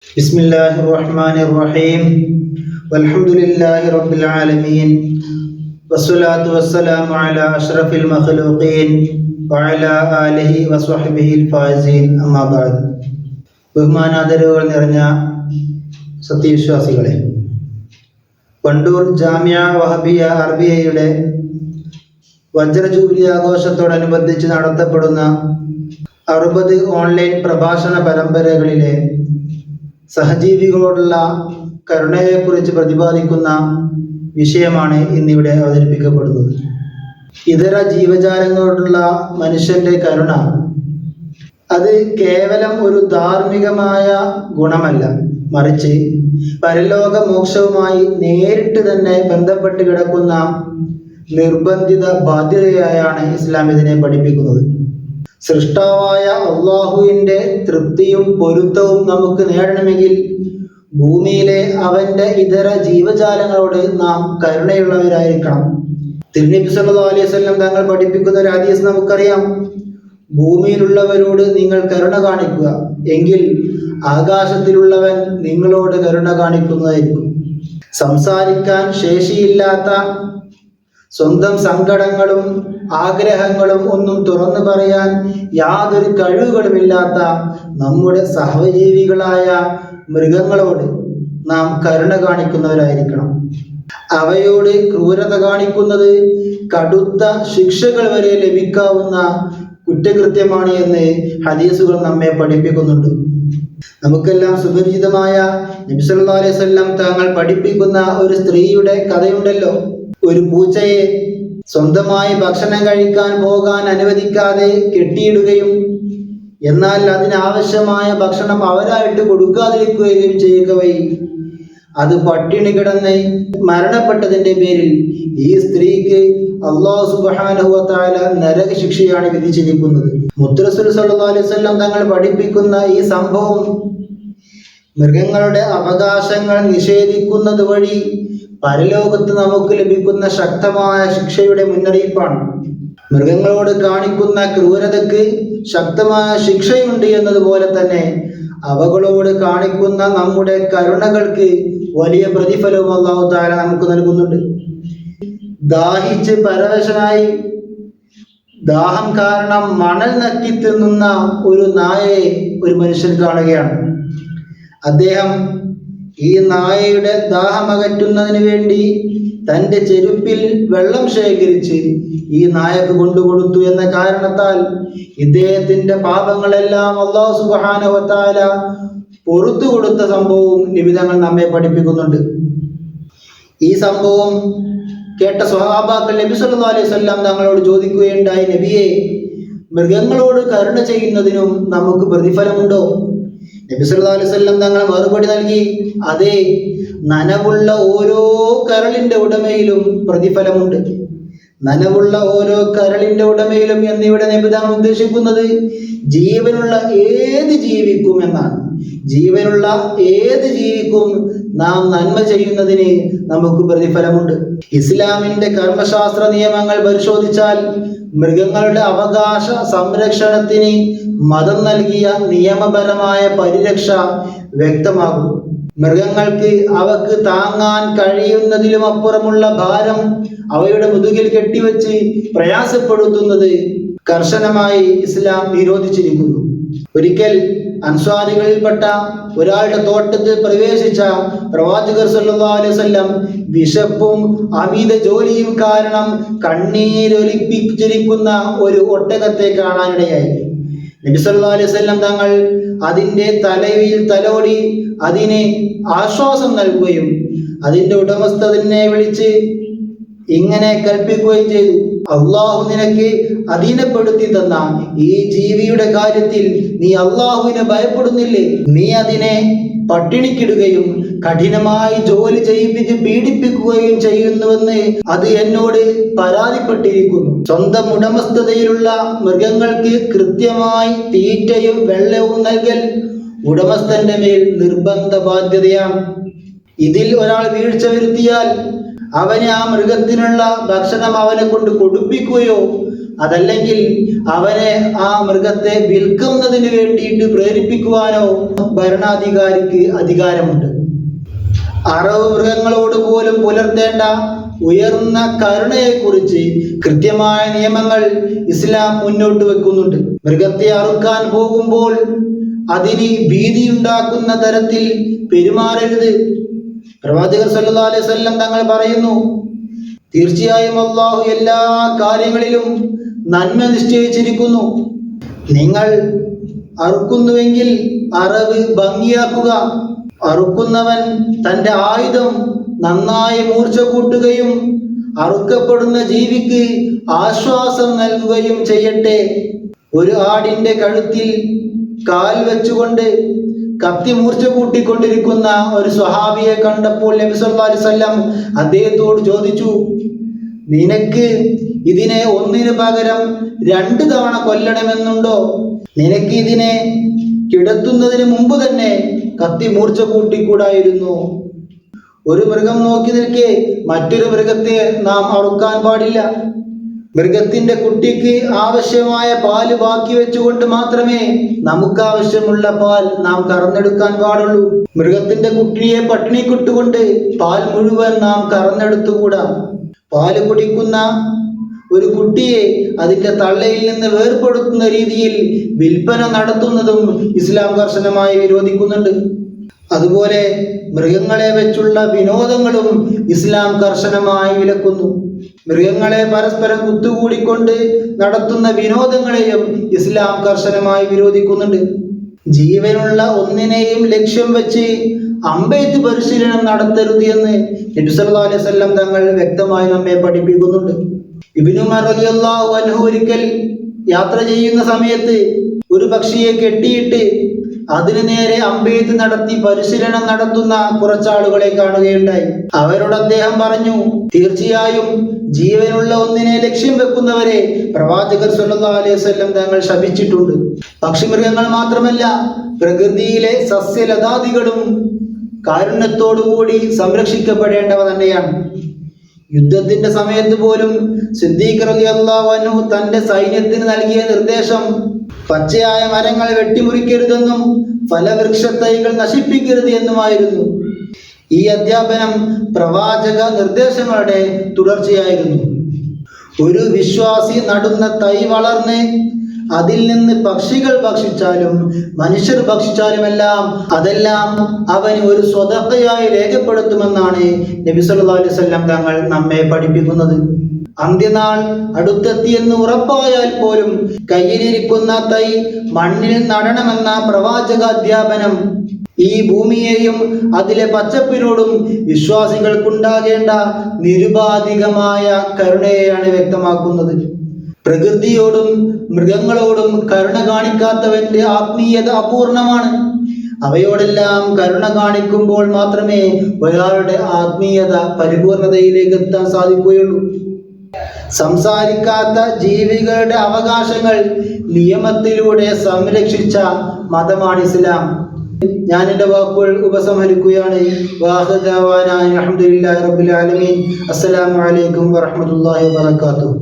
ബിസ്മില്ലാഹിർ-റഹ്മാനിർ-റഹീം. വൽഹംദുലില്ലാഹി റബ്ബിൽ ആലമീൻ. വസ്സലാത്തു വസ്സലാമു അലാ അഷ്റഫിൽ മഖ്ലൂഖീൻ വഅലാ ആലിഹി വസ്വഹ്ബിഹിൽ ഫായിസീൻ. അമ്മാ ബഅദ്. ബഹുമാനാദരവുകൾ നിറഞ്ഞ സത്യവിശ്വാസികളെ, വണ്ടൂർ ജാമിയ വഹബിയ അറബിയയുടെ വജ്ര ജൂബിലി ആഘോഷത്തോടനുബന്ധിച്ച് നടത്തപ്പെടുന്ന 60 ഓൺലൈൻ പ്രഭാഷണ പരമ്പരകളിലെ സഹജീവികളോടുള്ള കരുണയെക്കുറിച്ച് പ്രതിപാദിക്കുന്ന വിഷയമാണ് ഇന്നിവിടെ അവതരിപ്പിക്കപ്പെടുന്നത്. ഇതര ജീവജാലങ്ങളോടുള്ള മനുഷ്യന്റെ കരുണ അത് കേവലം ഒരു ധാർമ്മികമായ ഗുണമല്ല, മറിച്ച് പരലോക മോക്ഷവുമായി നേരിട്ട് തന്നെ ബന്ധപ്പെട്ട് കിടക്കുന്ന നിർബന്ധിത ബാധ്യതയായാണ് ഇസ്ലാം ഇതിനെ പഠിപ്പിക്കുന്നത്. സൃഷ്ടാവായ അള്ളാഹുവിൻ്റെ തൃപ്തിയും പൊരുത്തവും നമുക്ക് നേടണമെങ്കിൽ ഭൂമിയിലെ അവൻ്റെ ഇതര ജീവജാലങ്ങളോട് നാം കരുണയുള്ളവരായിരിക്കണം. തിരുനബി സല്ലല്ലാഹു അലൈഹി വസല്ലം തങ്ങൾ പഠിപ്പിക്കുന്ന ഒരു ഹദീസ് നമുക്കറിയാം: ഭൂമിയിലുള്ളവരോട് നിങ്ങൾ കരുണ കാണിക്കുക, എങ്കിൽ ആകാശത്തിലുള്ളവൻ നിങ്ങളോട് കരുണ കാണിക്കുന്നതായിരിക്കും. സംസാരിക്കാൻ ശേഷിയില്ലാത്ത, സ്വന്തം സങ്കടങ്ങളും ആഗ്രഹങ്ങളും ഒന്നും തുറന്നു പറയാൻ യാതൊരു കഴിവുകളുമില്ലാത്ത നമ്മുടെ സഹജീവികളായ മൃഗങ്ങളോട് നാം കരുണ കാണിക്കുന്നവരായിരിക്കണം. അവയോട് ക്രൂരത കാണിക്കുന്നത് കടുത്ത ശിക്ഷകൾ വരെ ലഭിക്കാവുന്ന കുറ്റകൃത്യമാണ് എന്ന് ഹദീസുകൾ നമ്മെ പഠിപ്പിക്കുന്നുണ്ട്. നമുക്കെല്ലാം സുപരിചിതമായ നബി സല്ലല്ലാഹു അലൈഹി വസല്ലം തങ്ങൾ പഠിപ്പിക്കുന്ന ഒരു സ്ത്രീയുടെ കഥയുണ്ടല്ലോ. ഒരു പൂച്ചയെ സ്വന്തമായി ഭക്ഷണം കഴിക്കാൻ പോകാൻ അനുവദിക്കാതെ കെട്ടിയിടുകയും എന്നാൽ അതിനാവശ്യമായ ഭക്ഷണം അവരായിട്ട് കൊടുക്കാതിരിക്കുകയും ചെയ്യുക വഴി അത് പട്ടിണി കിടന്ന് മരണപ്പെട്ടതിൻ്റെ പേരിൽ ഈ സ്ത്രീക്ക് അല്ലാഹു സുബ്ഹാനഹു വ തആല നരക ശിക്ഷയാണ് വിധിച്ചിരിക്കുന്നത്. മുത്ത് റസൂൽ സല്ലല്ലാഹു അലൈഹി വസല്ലം തങ്ങൾ പഠിപ്പിക്കുന്ന ഈ സംഭവം മൃഗങ്ങളുടെ അവകാശങ്ങൾ നിഷേധിക്കുന്നത് വഴി പരലോകത്ത് നമുക്ക് ലഭിക്കുന്ന ശക്തമായ ശിക്ഷയുടെ മുന്നറിയിപ്പാണ്. മൃഗങ്ങളോട് കാണിക്കുന്ന ക്രൂരതയ്ക്ക് ശക്തമായ ശിക്ഷയുണ്ട് എന്നതുപോലെ തന്നെ അവകളോട് കാണിക്കുന്ന നമ്മുടെ കരുണകൾക്ക് വലിയ പ്രതിഫലവും അല്ലാഹു തആല നമുക്ക് നൽകുന്നുണ്ട്. ദാഹിച്ച് പരവശനായി ദാഹം കാരണം മണൽ നക്കി തിന്നുന്ന ഒരു നായയെ ഒരു മനുഷ്യൻ കാണുകയാണ്. അദ്ദേഹം ഈ നായയുടെ ദാഹമകറ്റുന്നതിന് വേണ്ടി തൻ്റെ ചെരുപ്പിൽ വെള്ളം ശേഖരിച്ച് ഈ നായക്ക് കൊണ്ടുകൊടുത്തു എന്ന കാരണത്താൽ ഇദ്ദേഹത്തിൻ്റെ പാപങ്ങളെല്ലാം അല്ലാഹു സുബ്ഹാനഹു വ തആല പൊറുത്തു കൊടുത്ത സംഭവവും നിബിധങ്ങൾ നമ്മെ പഠിപ്പിക്കുന്നുണ്ട്. ഈ സംഭവം കേട്ട സ്വഹാബാക്കൾ നബി സല്ലല്ലാഹു അലൈഹി വസല്ലം തങ്ങളോട് ചോദിക്കുകയുണ്ടായി: നബിയെ, മൃഗങ്ങളോട് കരുണ ചെയ്യുന്നതിനും നമുക്ക് പ്രതിഫലമുണ്ടോ? നബി സല്ലല്ലാഹു അലൈഹി വസല്ലം തങ്ങൾ മറുപടി നൽകി: അതെ, നനവുള്ള ഓരോ കരളിന്റെ ഉടമയിലും പ്രതിഫലമുണ്ട്. നനവുള്ള ഓരോ കരളിന്റെ ഉടമയിലും എന്നിവിടെ നബി തങ്ങൾ ഉദ്ദേശിക്കുന്നത് ജീവനുള്ള ഏത് ജീവിക്കും എന്നാണ്. ജീവനുള്ള ഏത് ജീവിക്കും നാം നന്മ ചെയ്യുന്നതിന് നമുക്ക് പ്രതിഫലമുണ്ട്. ഇസ്ലാമിന്റെ കർമ്മശാസ്ത്ര നിയമങ്ങൾ പരിശോധിച്ചാൽ മൃഗങ്ങളുടെ അവകാശ സംരക്ഷണത്തിന് മതം നൽകിയ നിയമപരമായ പരിരക്ഷ വ്യക്തമാകും. മൃഗങ്ങൾക്ക് അവക്ക് താങ്ങാൻ കഴിയുന്നതിലും അപ്പുറമുള്ള ഭാരം അവയുടെ മുതുകിൽ കെട്ടിവെച്ച് പ്രയാസപ്പെടുത്തുന്നത് കർശനമായി ഇസ്ലാം നിരോധിച്ചിരിക്കുന്നു. ഒരിക്കൽ അൻസ്വാരികളിൽപ്പെട്ട ഒരാളുടെ തോട്ടത്തിൽ പ്രവേശിച്ച പ്രവാചകർ സല്ലല്ലാഹു അലൈഹി വസല്ലം വിശപ്പും അമിത ജോലിയും കാരണം കണ്ണീരൊലിപ്പിച്ചിരിക്കുന്ന ഒരു ഒട്ടകത്തെ കാണാനിടയായി. നബി സല്ലല്ലാഹു അലൈഹി വസല്ലം തങ്ങൾ അതിൻ്റെ തലയിൽ തലോടി അതിനെ ആശ്വാസം നൽകുകയും അതിൻ്റെ ഉടമസ്ഥനെ വിളിച്ച് ഇങ്ങനെ കൽപ്പിക്കുകയും ചെയ്തു: അള്ളാഹു നിനക്ക് അധീനപ്പെടുത്തി തന്ന ഈ ജീവിയുടെ കാര്യത്തിൽ നീ അള്ളാഹുവിനെ ഭയപ്പെടുന്നില്ലേ? നീ അതിനെ പട്ടിണിക്കിടുകയും കഠിനമായി ജോലി ചെയ്യിപ്പിച്ച് പീഡിപ്പിക്കുകയും ചെയ്യുന്നുവെന്ന് അത് എന്നോട് പരാതിപ്പെട്ടിരിക്കുന്നു. സ്വന്തം ഉടമസ്ഥതയിലുള്ള മൃഗങ്ങൾക്ക് കൃത്യമായി തീറ്റയും വെള്ളവും നൽകൽ ഉടമസ്ഥന്റെ മേൽ നിർബന്ധ ബാധ്യതയാണ്. ഇതിൽ ഒരാൾ വീഴ്ച വരുത്തിയാൽ അവന് ആ മൃഗത്തിനുള്ള ഭക്ഷണം അവനെ കൊണ്ട് കൊടുപ്പിക്കുകയോ അതല്ലെങ്കിൽ അവനെ ആ മൃഗത്തെ വിൽക്കുന്നതിന് വേണ്ടിയിട്ട് പ്രേരിപ്പിക്കുവാനോ ഭരണാധികാരിക്ക് അധികാരമുണ്ട്. അറവ് മൃഗങ്ങളോട് പോലും പുലർത്തേണ്ട ഉയർന്ന കരുണയെക്കുറിച്ച് കൃത്യമായ നിയമങ്ങൾ ഇസ്ലാം മുന്നോട്ട് വെക്കുന്നുണ്ട്. മൃഗത്തെ അറുക്കാൻ പോകുമ്പോൾ അതിന് ഭീതിയുണ്ടാക്കുന്ന തരത്തിൽ പെരുമാറരുത്. പ്രവാചകർ സല്ലല്ലാഹു അലൈഹി വസല്ലം തങ്ങൾ പറയുന്നു, തീർച്ചയായും അല്ലാഹു എല്ലാ കാര്യങ്ങളിലും നന്മ നിശ്ചയിച്ചിരിക്കുന്നു. നിങ്ങൾ അറുക്കുന്നുവെങ്കിൽ അറവ് ഭംഗിയാക്കുക. അറുക്കുന്നവൻ തൻ്റെ ആയുധം നന്നായി മൂർച്ച കൂട്ടുകയും അറുക്കപ്പെടുന്ന ജീവിക്ക് ആശ്വാസം നൽകുകയും ചെയ്യട്ടെ. ഒരു ആടിന്റെ കഴുത്തിൽ കാൽ വെച്ചുകൊണ്ട് കത്തി മൂർച്ച കൂട്ടിക്കൊണ്ടിരിക്കുന്ന ഒരു സ്വഹാബിയെ കണ്ടപ്പോൾ നബി സല്ലല്ലാഹു അലൈഹി വസല്ലം അദ്ദേഹത്തോട് ചോദിച്ചു, നിനക്ക് ഇതിനെ ഒന്നിനു പകരം 2 തവണ കൊല്ലണമെന്നുണ്ടോ? നിനക്ക് ഇതിനെ കിടത്തുന്നതിന് മുമ്പ് തന്നെ കത്തി മൂർച്ച കൂട്ടിക്കൂടായിരുന്നു? ഒരു മൃഗം നോക്കി നിൽക്കെ മറ്റൊരു മൃഗത്തെ നാം അറുക്കാൻ പാടില്ല. മൃഗത്തിന്റെ കുട്ടിക്ക് ആവശ്യമായ പാല് ബാക്കി വെച്ചുകൊണ്ട് മാത്രമേ നമുക്ക് ആവശ്യമുള്ള പാൽ നാം കറന്നെടുക്കാൻ പാടുള്ളൂ. മൃഗത്തിന്റെ കുട്ടിയെ പട്ടിണിക്കിട്ടുകൊണ്ട് പാൽ മുഴുവൻ നാം കറന്നെടുത്തുകൂടാ. പാല് കുടിക്കുന്ന ഒരു കുട്ടിയെ അതിന്റെ തള്ളയിൽ നിന്ന് വേർപെടുത്തുന്ന രീതിയിൽ വിൽപ്പന നടത്തുന്നതും ഇസ്ലാം കർശനമായി വിരോധിക്കുന്നുണ്ട്. അതുപോലെ മൃഗങ്ങളെ വെച്ചുള്ള വിനോദങ്ങളും ഇസ്ലാം കർശനമായി വിലക്കുന്നു. മൃഗങ്ങളെ പരസ്പരം കുത്തുകൂടിക്കൊണ്ട് നടത്തുന്ന വിനോദങ്ങളെയും ഇസ്ലാം കർശനമായി വിരോധിക്കുന്നുണ്ട്. ജീവനുള്ള ഒന്നിനെയും ലക്ഷ്യം വെച്ച് അമ്പെയ്ത്ത് പരിശീലനം നടത്തരുത് എന്ന് നബി സല്ലല്ലാഹു അലൈഹി വസല്ലം തങ്ങൾ വ്യക്തമായി നമ്മെ പഠിപ്പിക്കുന്നുണ്ട്. ഇബ്നു ഉമർ റളിയല്ലാഹു അൻഹു ഒരിക്കൽ യാത്ര ചെയ്യുന്ന സമയത്ത് ഒരു പക്ഷിയെ കെട്ടിയിട്ട് അതിനു നേരെ അമ്പെയ്ത്ത് നടത്തി പരിശീലനം നടത്തുന്ന കുറച്ചാളുകളെ കാണുകയുണ്ടായി. അവരോട് അദ്ദേഹം പറഞ്ഞു, തീർച്ചയായും ജീവനുള്ള ഒന്നിനെ ലക്ഷ്യം വെക്കുന്നവരെ പ്രവാചകർ സല്ലല്ലാഹു അലൈഹി വസല്ലം തങ്ങൾ ശപിച്ചിട്ടുണ്ട്. പക്ഷിമൃഗങ്ങൾ മാത്രമല്ല, പ്രകൃതിയിലെ സസ്യലതാദികളും കാരുണ്യത്തോടുകൂടി സംരക്ഷിക്കപ്പെടേണ്ടവ തന്നെയാണ്. യുദ്ധത്തിന്റെ സമയത്ത് പോലും സിദ്ദീഖ് റളിയല്ലാഹു അൻഹു തന്റെ സൈന്യത്തിന് നൽകിയ നിർദ്ദേശം പച്ചയായ മരങ്ങൾ വെട്ടിമുറിക്കരുതെന്നും ഫലവൃക്ഷ തൈകൾ നശിപ്പിക്കരുത് എന്നുമായിരുന്നു. ഈ അധ്യാപനം പ്രവാചക നിർദ്ദേശങ്ങളുടെ തുടർച്ചയായിരുന്നു. ഒരു വിശ്വാസി നടുന്ന തൈ വളർന്ന് അതിൽ നിന്ന് പക്ഷികൾ ഭക്ഷിച്ചാലും മനുഷ്യർ ഭക്ഷിച്ചാലുമെല്ലാം അതെല്ലാം അവന് ഒരു സ്വതക്കയായി രേഖപ്പെടുത്തുമെന്നാണ് നബി സല്ലല്ലാഹു അലൈഹി വസല്ലം തങ്ങൾ നമ്മെ പഠിപ്പിക്കുന്നത്. അന്ത്യനാൾ അടുത്തെത്തിയെന്ന് ഉറപ്പായാൽ പോലും കയ്യിലിരിക്കുന്ന തൈ മണ്ണിൽ നടണമെന്ന പ്രവാചക അധ്യാപനം ഈ ഭൂമിയെയും അതിലെ പച്ചപ്പിനോടും വിശ്വാസികൾക്കുണ്ടാകേണ്ട നിരുപാധികമായ കരുണയെയാണ് വ്യക്തമാക്കുന്നത്. പ്രകൃതിയോടും മൃഗങ്ങളോടും കരുണ കാണിക്കാത്തവന്റെ ആത്മീയത അപൂർണമാണ്. അവയോടെല്ലാം കരുണ കാണിക്കുമ്പോൾ മാത്രമേ ഒരാളുടെ ആത്മീയത പരിപൂർണതയിലേക്ക് എത്താൻ സാധിക്കുകയുള്ളൂ. സംസാരിക്കാത്ത ജീവികളുടെ അവകാശങ്ങൾ നിയമത്തിലൂടെ സംരക്ഷിച്ച മതമാണ് ഇസ്ലാം. ഞാൻ എൻ്റെ വാക്കുകൾ ഉപസംഹരിക്കുകയാണ്. അൽഹംദുലില്ലാഹി റബ്ബിൽ ആലമീൻ. അസ്സലാമു അലൈക്കും വറഹ്മത്തുള്ളാഹി വബറകാതുഹു.